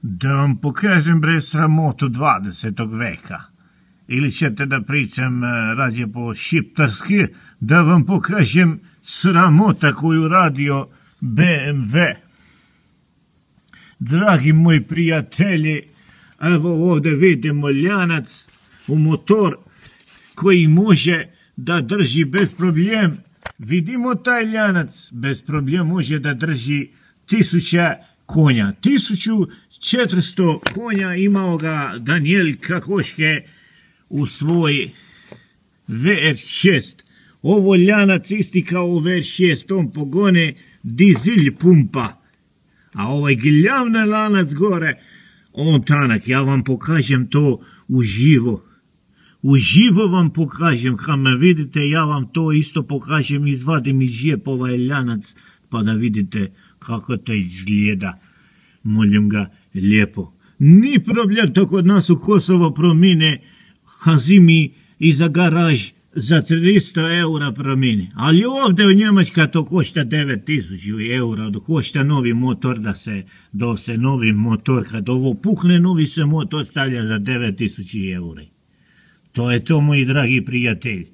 Da vam pokažem bre sramotu 20. veka. Ili ćete da pričam rađe po šiptarski, da vam pokažem sramota koju radio BMW. Dragi moji prijatelji, evo ovdje vidimo ljanac u motor koji može da drži bez problem. Vidimo taj ljanac, bez problem može da drži 1000 konja. 1400 konja imao ga Daniel Kakoške u svoj VR6. Ovo ljanac isti kao u VR6, on pogone dizel pumpa. A ovaj glavni lanac gore, on tanak. Ja vam pokažem to uživo. Uživo vam pokažem, kad me vidite, ja vam to isto pokažem, izvadim iz džepa ovaj ljanac, pa da vidite kako to izgleda. Molim ga lijepo. Ni problem to kod nas u Kosovo promine, hazimi iza garaž za 300 eura promine. Ali ovdje u Njemačka to košta 9000 eura, da košta novi motor, da se novi motor, kad ovo pukne, novi se motor stavlja za 9000 eura. To je to, moji dragi prijatelji.